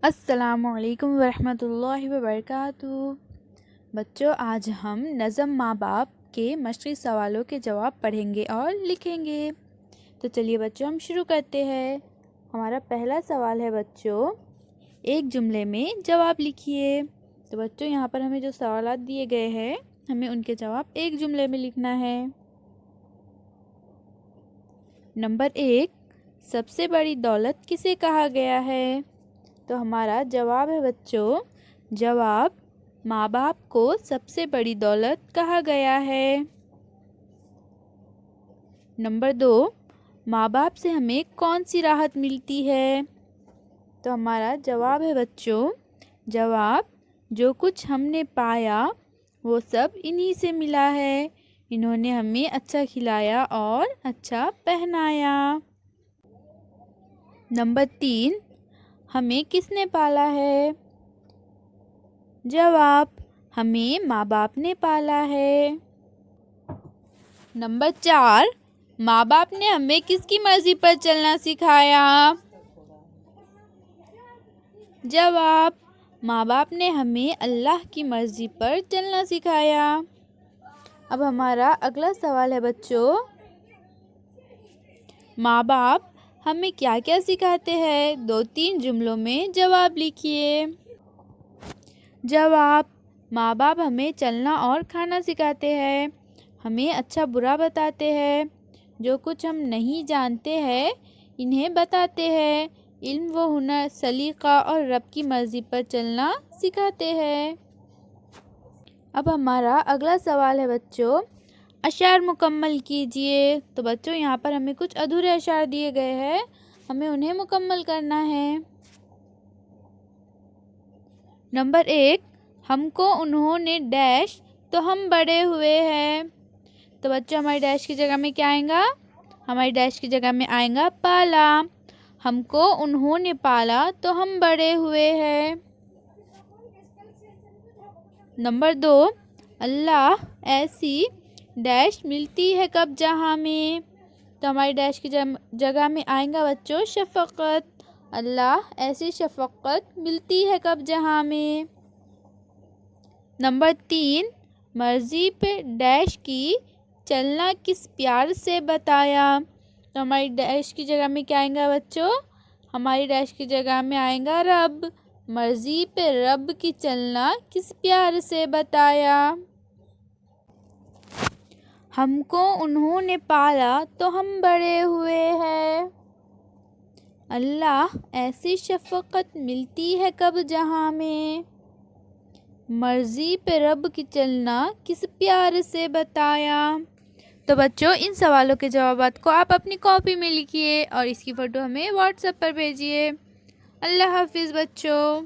السلام علیکم ورحمۃ اللہ وبرکاتہ۔ بچوں، آج ہم نظم ماں باپ کے مشقی سوالوں کے جواب پڑھیں گے اور لکھیں گے۔ تو چلیے بچوں، ہم شروع کرتے ہیں۔ ہمارا پہلا سوال ہے بچوں، ایک جملے میں جواب لکھیے۔ تو بچوں، یہاں پر ہمیں جو سوالات دیے گئے ہیں، ہمیں ان کے جواب ایک جملے میں لکھنا ہے۔ نمبر 1، سب سے بڑی دولت کسے کہا گیا ہے؟ تو ہمارا جواب ہے بچوں، جواب ماں باپ کو سب سے بڑی دولت کہا گیا ہے۔ نمبر 2، ماں باپ سے ہمیں کون سی راحت ملتی ہے؟ تو ہمارا جواب ہے بچوں، جواب جو کچھ ہم نے پایا وہ سب انہی سے ملا ہے۔ انہوں نے ہمیں اچھا کھلایا اور اچھا پہنایا۔ نمبر 3، ہمیں کس نے پالا ہے؟ جواب، ہمیں ماں باپ نے پالا ہے۔ نمبر 4، ماں باپ نے ہمیں کس کی مرضی پر چلنا سکھایا؟ جواب، ماں باپ نے ہمیں اللہ کی مرضی پر چلنا سکھایا۔ اب ہمارا اگلا سوال ہے بچوں، ماں باپ ہمیں کیا کیا سکھاتے ہیں؟ 2-3 جملوں میں جواب لکھیے۔ جواب، ماں باپ ہمیں چلنا اور کھانا سکھاتے ہیں، ہمیں اچھا برا بتاتے ہیں، جو کچھ ہم نہیں جانتے ہیں انہیں بتاتے ہیں، علم و ہنر، سلیقہ اور رب کی مرضی پر چلنا سکھاتے ہیں۔ اب ہمارا اگلا سوال ہے بچوں، اشعار مکمل کیجئے۔ تو بچوں، یہاں پر ہمیں کچھ ادھورے اشعار دیے گئے ہیں، ہمیں انہیں مکمل کرنا ہے۔ نمبر 1، ہم کو انہوں نے ڈیش تو ہم بڑے ہوئے ہیں۔ تو بچوں، ہماری ڈیش کی جگہ میں کیا آئے گا؟ ہماری ڈیش کی جگہ میں آئے گا پالا۔ ہم کو انہوں نے پالا تو ہم بڑے ہوئے ہیں۔ نمبر 2، اللہ ایسی ڈیش ملتی ہے کب جہاں میں؟ تو ہماری ڈیش کی جگہ میں آئیں گا بچوں شفقت۔ اللہ ایسی شفقت ملتی ہے کب جہاں میں۔ نمبر 3، مرضی پہ ڈیش کی چلنا کس پیار سے بتایا؟ تو ہماری ڈیش کی جگہ میں کیا آئیں گا بچوں؟ ہماری ڈیش کی جگہ میں آئیں گا رب۔ مرضی پہ رب کی چلنا کس پیار سے بتایا؟ ہم کو انہوں نے پالا تو ہم بڑے ہوئے ہیں۔ اللہ ایسی شفقت ملتی ہے کب جہاں میں؟ مرضی پہ رب کی چلنا کس پیار سے بتایا؟ تو بچوں، ان سوالوں کے جوابات کو آپ اپنی کاپی میں لکھیے اور اس کی فوٹو ہمیں واٹس ایپ پر بھیجیے۔ اللہ حافظ بچوں۔